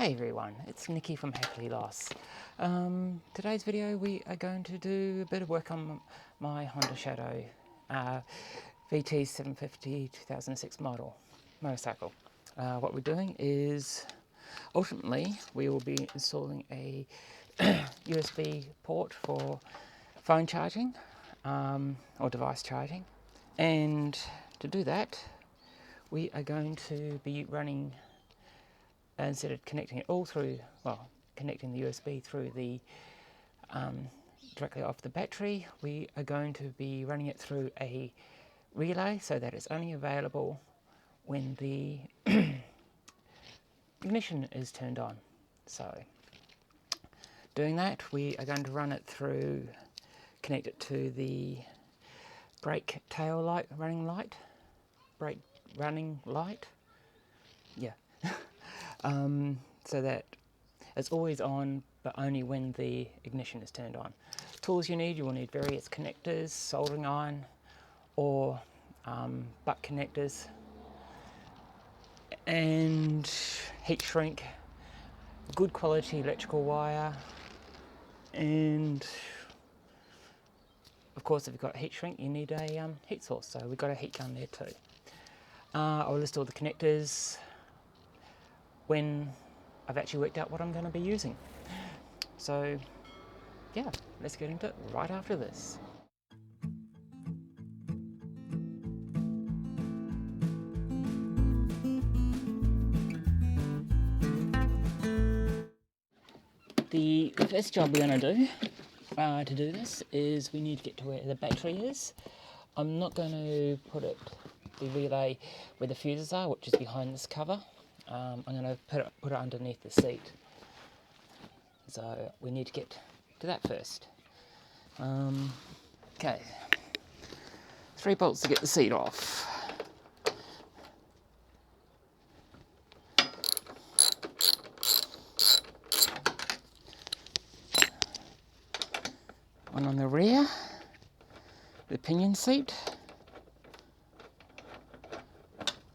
Hey everyone, it's Nikki from Happily Lost. Today's video we are going to do a bit of work on my Honda Shadow VT750 2006 model motorcycle. What we're doing is ultimately we will be installing a USB port for phone charging or device charging, and to do that we are going to be running, instead of connecting it all through, connecting the USB through the directly off the battery, we are going to be running it through a relay so that it's only available when the ignition is turned on. So doing that, we are going to run it through, connect it to the brake tail light, brake running light, yeah. So that it's always on, but only when the ignition is turned on. Tools you will need various connectors, soldering iron, or butt connectors, and heat shrink, good quality electrical wire, and of course if you've got heat shrink you need a heat source, so we've got a heat gun there too. I'll list all the connectors when I've actually worked out what I'm going to be using. So yeah, let's get into it right after this. The first job we're going to do this is we need to get to where the battery is. I'm not going to put the relay where the fuses are, which is behind this cover. I'm going to put it underneath the seat. So we need to get to that first. Okay, 3 bolts to get the seat off. One on the rear, the pinion seat.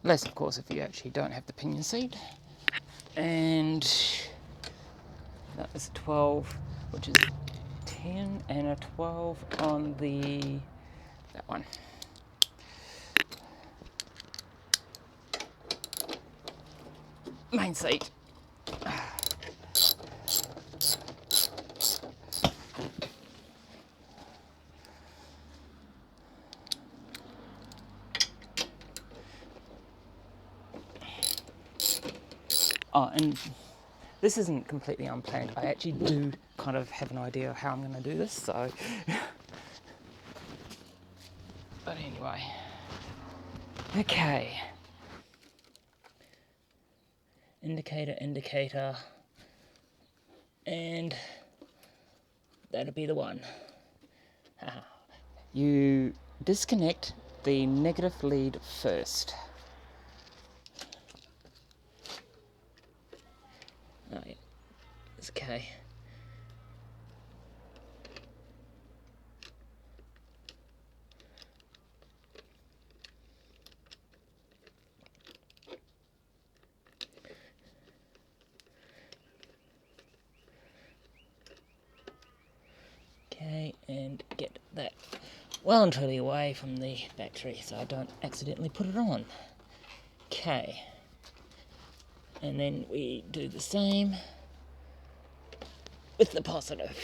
Less, of course, if you actually don't have the pinion seat. And that is a 12, which is 10, and a 12 on that one. Main seat. Oh, and this isn't completely unplanned. I actually do kind of have an idea of how I'm going to do this, so. But anyway. Okay. Indicator. And that'll be the one. You disconnect the negative lead first. Oh, yeah. It's okay. Okay, and get that well and truly away from the battery so I don't accidentally put it on. Okay. And then we do the same with the positive.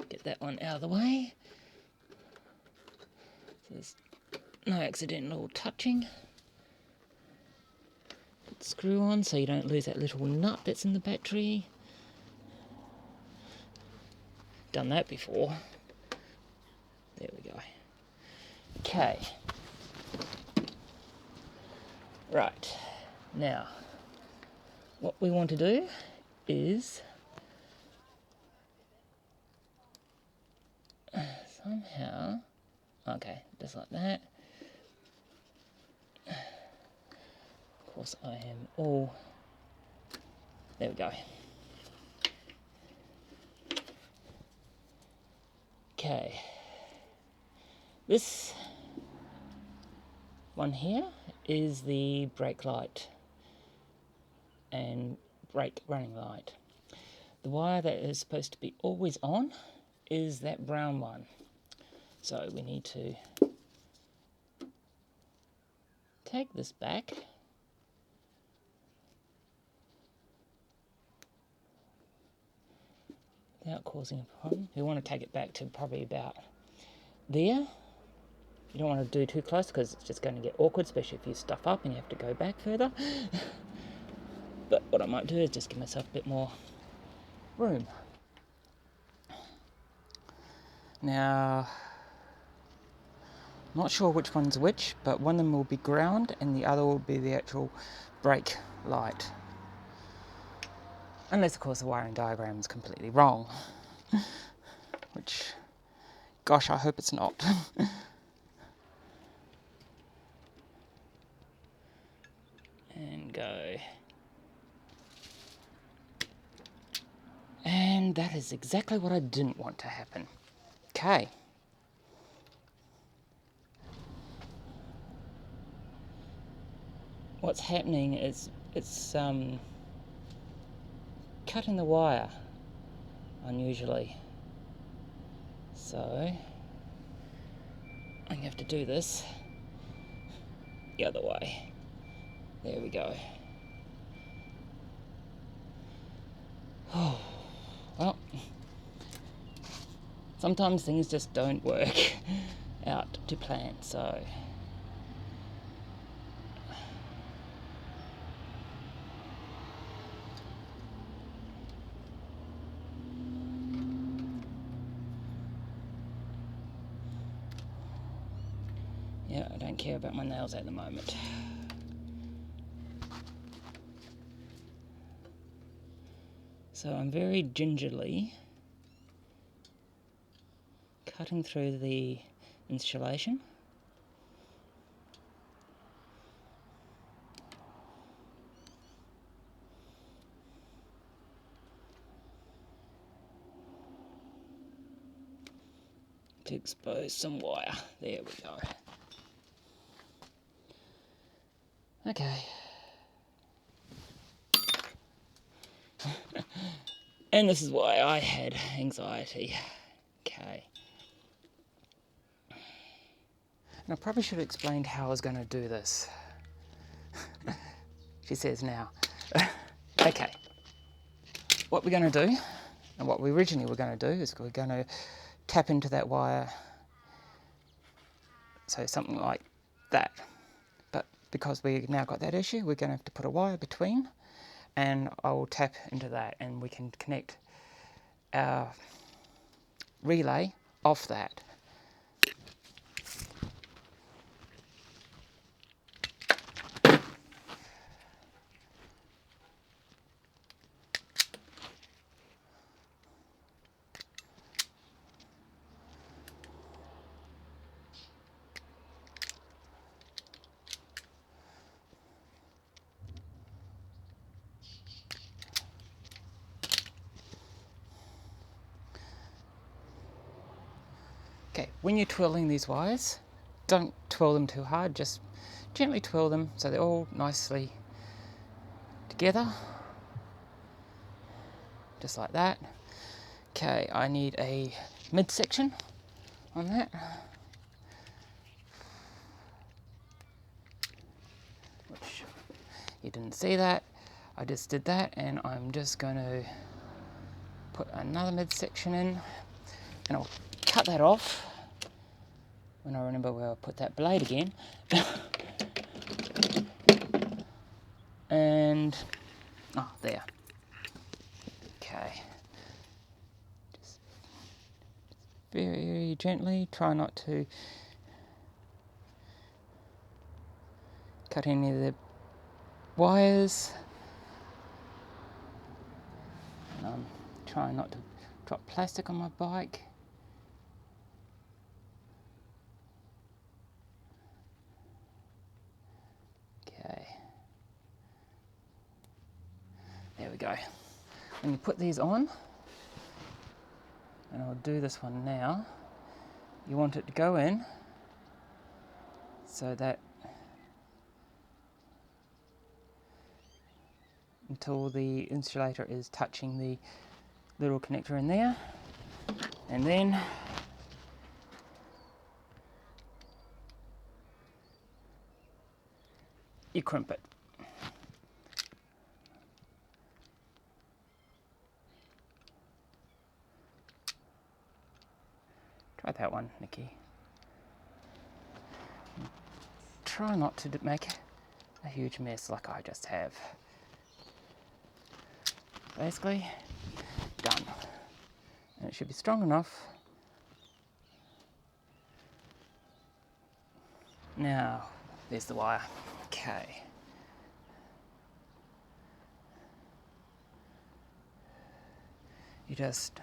Get that one out of the way. So there's no accidental touching. Put the screw on so you don't lose that little nut that's in the battery. Done that before. There we go. Okay. Right. Now, what we want to do is somehow, okay, just like that. Of course, I am all, there we go. Okay, this one here is the brake light and brake running light. The wire that is supposed to be always on is that brown one. So we need to take this back without causing a problem. We want to take it back to probably about there. You don't want to do too close because it's just going to get awkward, especially if you stuff up and you have to go back further. But what I might do is just give myself a bit more room. Now, I'm not sure which one's which, but one of them will be ground and the other will be the actual brake light. Unless, of course, the wiring diagram is completely wrong. Which, gosh, I hope it's not. And go. And that is exactly what I didn't want to happen. Okay. What's happening is it's cutting the wire unusually. So I have to do this the other way. There we go. Oh, well, sometimes things just don't work out to plan, so yeah, I don't care about my nails at the moment. So I'm very gingerly cutting through the insulation. To expose some wire. There we go. Okay. And this is why I had anxiety. Okay. And I probably should have explained how I was going to do this. She says now. Okay. What we're going to do, and what we originally were going to do, is we're going to tap into that wire. So something like that. But because we've now got that issue, we're going to have to put a wire between. And I will tap into that and we can connect our relay off that. Okay, when you're twirling these wires, don't twirl them too hard, just gently twirl them so they're all nicely together. Just like that. Okay, I need a midsection on that. Which you didn't see that. I just did that and I'm just going to put another midsection in and I'll cut that off when I remember where I put that blade again. And, oh, there. Okay. Just very, very gently, try not to cut any of the wires. And I'm trying not to drop plastic on my bike. Okay. There we go. When you put these on, and I'll do this one now, you want it to go in so that until the insulator is touching the little connector in there, and then you crimp it. Try that one, Nikki. Try not to make a huge mess like I just have. Basically, done. And it should be strong enough. Now, there's the wire. Okay. You just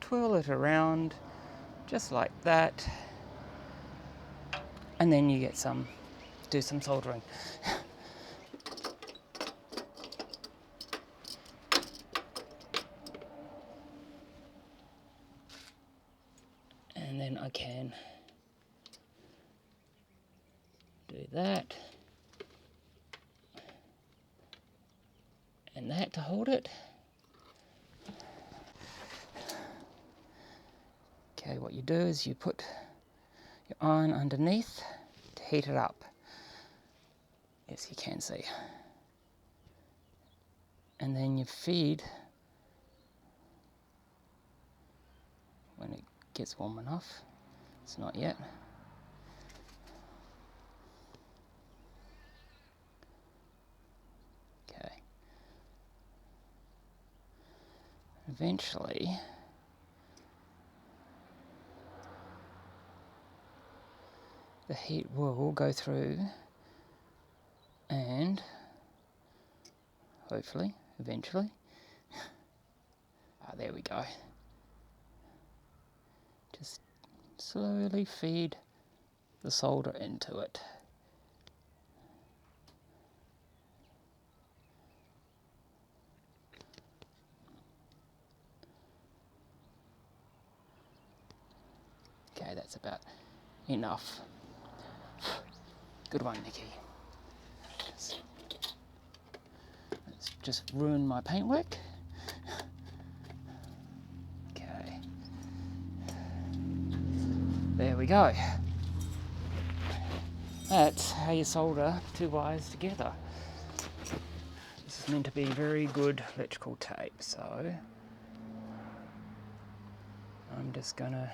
twirl it around just like that, and then you do some soldering. And then I can do that and that to hold it. Okay, what you do is you put your iron underneath to heat it up, as you can see. And then you feed when it gets warm enough. It's not yet. Okay. Eventually, the heat will go through and hopefully, eventually, there we go. Just slowly feed the solder into it. Okay, that's about enough. Good one, Nikki. Let's just ruin my paintwork. Okay. There we go. That's how you solder two wires together. This is meant to be very good electrical tape, so I'm just gonna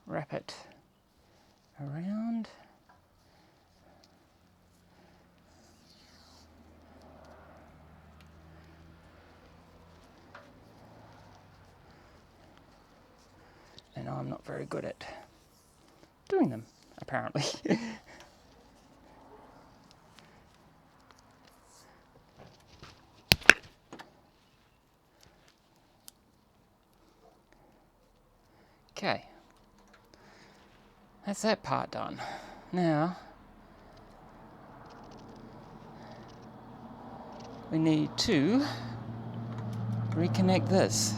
wrap it around. And I'm not very good at doing them, apparently. Okay, that's that part done. Now, we need to reconnect this.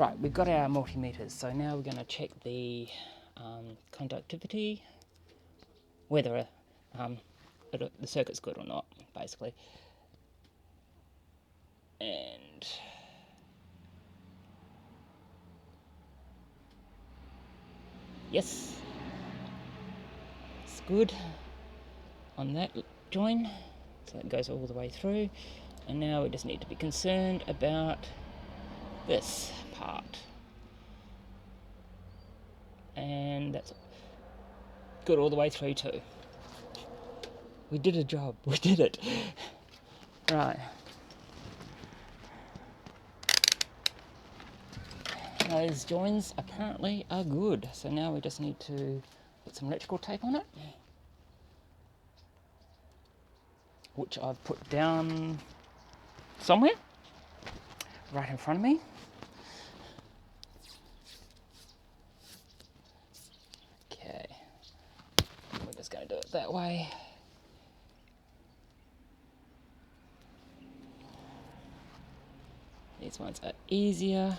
Right, we've got our multimeters, so now we're going to check the conductivity, whether the circuit's good or not, basically. And yes, it's good on that join, so it goes all the way through. And now we just need to be concerned about this part, and that's good all the way through too. We did a job, we did it. Right. Those joins apparently are good, so now we just need to put some electrical tape on it, which I've put down somewhere right in front of me. Okay, we're just going to do it that way. These ones are easier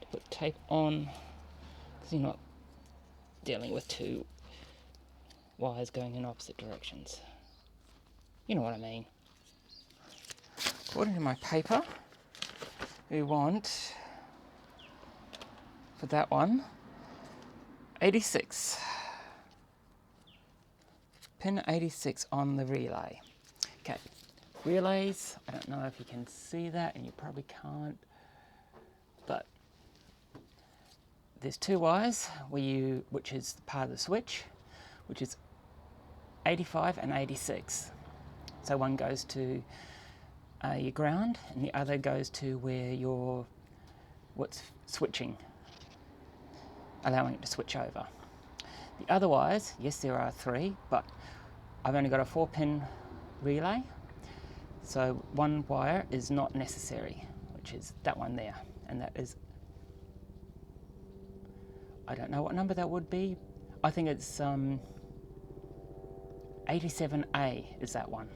to put tape on because you're not dealing with two wires going in opposite directions. You know what I mean. According to my paper, we want, for that one, 86. Pin 86 on the relay. Okay, relays, I don't know if you can see that, and you probably can't, but there's two wires which is part of the switch, which is 85 and 86. So one goes to your ground, and the other goes to where what's switching, allowing it to switch over. The other wires, yes, there are 3, but I've only got a 4-pin relay, so one wire is not necessary, which is that one there, and that is, I don't know what number that would be. I think it's 87A is that one.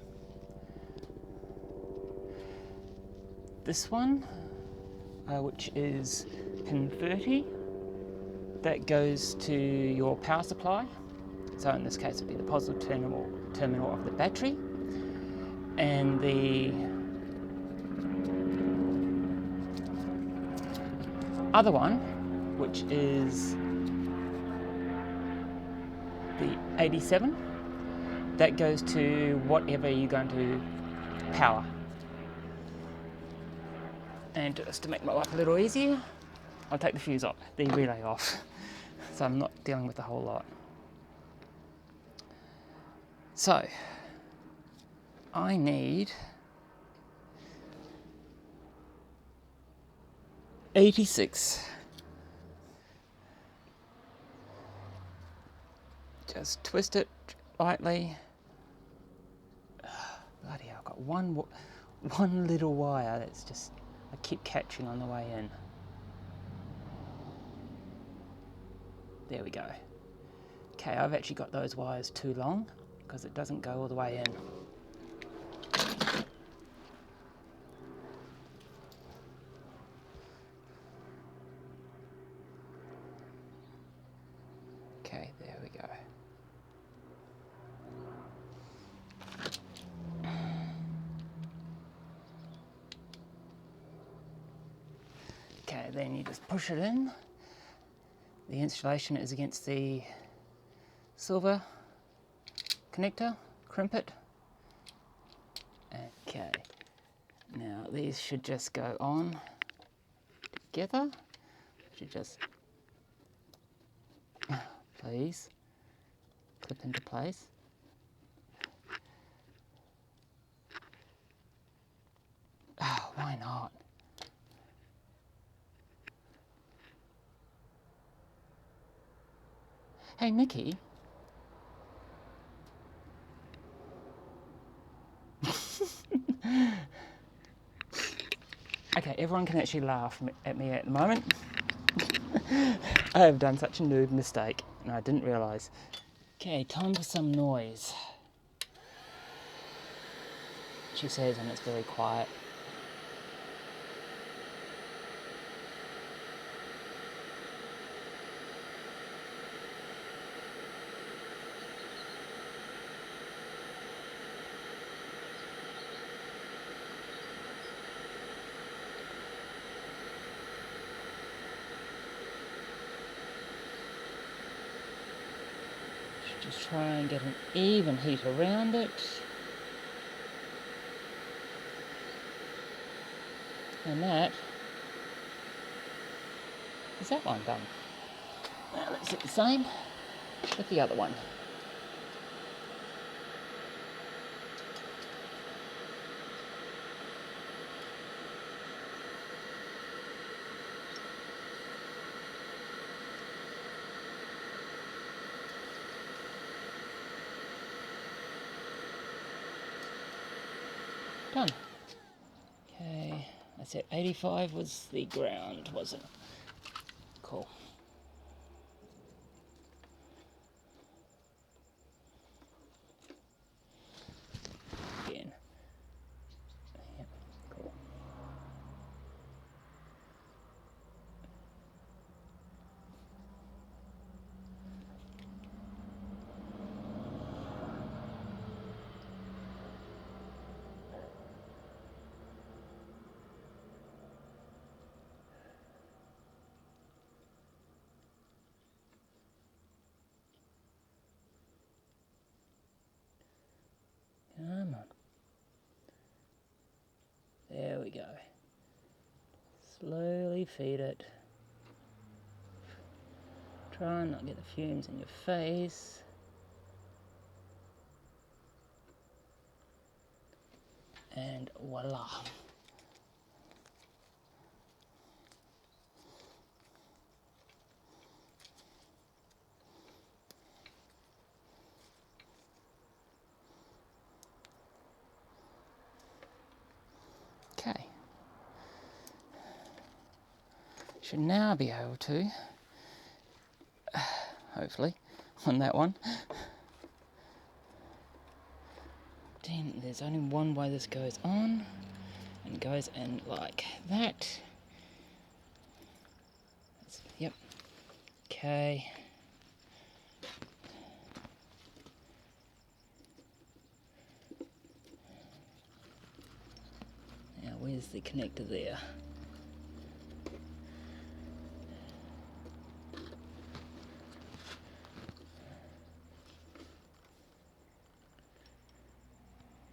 This one, which is pin 30, that goes to your power supply. So in this case, it would be the positive terminal of the battery. And the other one, which is the 87, that goes to whatever you're going to power. And just to make my life a little easier, I'll take the fuse off, the relay off, so I'm not dealing with a whole lot. So, I need 86. Just twist it lightly. Bloody hell, I've got one little wire that's just, I keep catching on the way in. There we go. Okay, I've actually got those wires too long because it doesn't go all the way in. Okay, there we go. Okay, then you just push it in. The installation is against the silver connector, crimp it. Okay, now these should just go on together. Should just, please, clip into place. Oh, why not? Hey, Nikki. Okay, everyone can actually laugh at me at the moment. I have done such a noob mistake, and I didn't realise. Okay, time for some noise. She says, and it's very quiet. Just try and get an even heat around it. And that is that one done. Now let's do the same with the other one. Done. Okay, I said 85 was the ground, wasn't it? Cool. Again. Yep, cool. Come on. There we go. Slowly feed it. Try and not get the fumes in your face. And voila. Okay. Should now be able to, hopefully, on that one. Then there's only one way this goes on, and goes in like that. Yep. Okay. Now where's the connector there?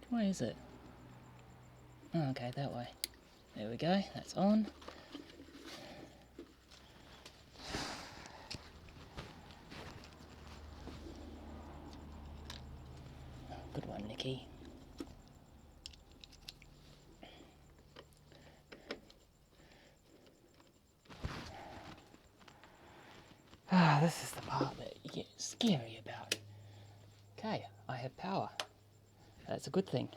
Where is it? Oh, okay, that way. There we go, that's on. Good one, Nikki. Ah, this is the part that you get scary about. Okay, I have power. That's a good thing.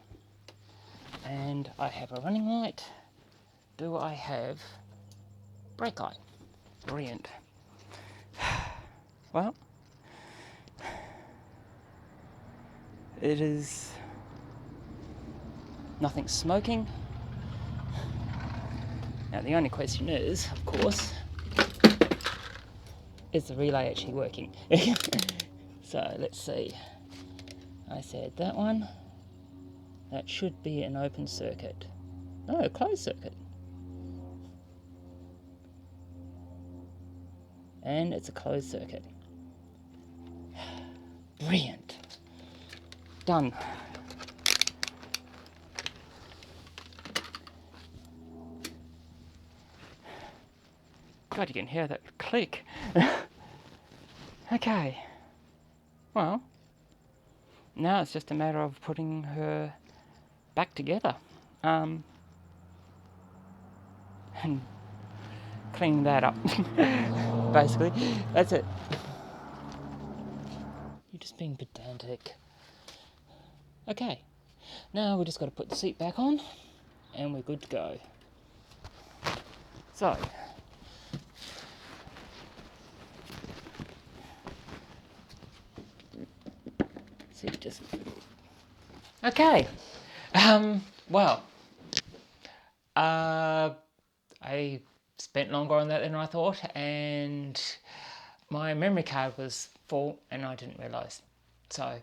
And I have a running light. Do I have brake light? Brilliant. Well, it is nothing smoking. Now the only question is, of course, is the relay actually working? So let's see. I said that one. That should be an open circuit. No, a closed circuit. And it's a closed circuit. Brilliant. Done. God, you can hear that click. Okay. Well, now it's just a matter of putting her back together. And cleaning that up. Basically, that's it. You're just being pedantic. Okay, now we just got to put the seat back on and we're good to go. So, seat just... Okay, well, I spent longer on that than I thought, and my memory card was full and I didn't realise. So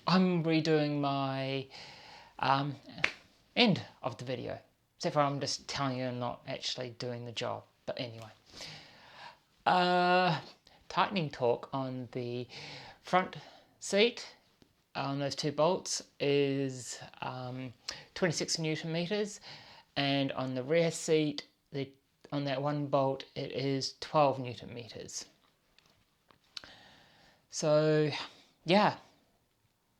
I'm redoing my end of the video, except for I'm just telling you I'm not actually doing the job. But anyway, tightening torque on the front seat on those 2 bolts is 26 Newton meters, and on the rear seat, on that 1 bolt, it is 12 Newton meters. So yeah,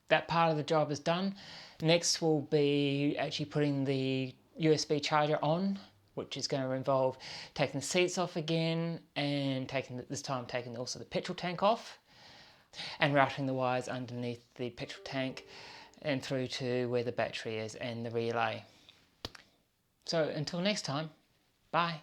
that part of the job is done. Next will be actually putting the USB charger on, which is going to involve taking the seats off again and this time taking also the petrol tank off and routing the wires underneath the petrol tank and through to where the battery is and the relay. So until next time, bye.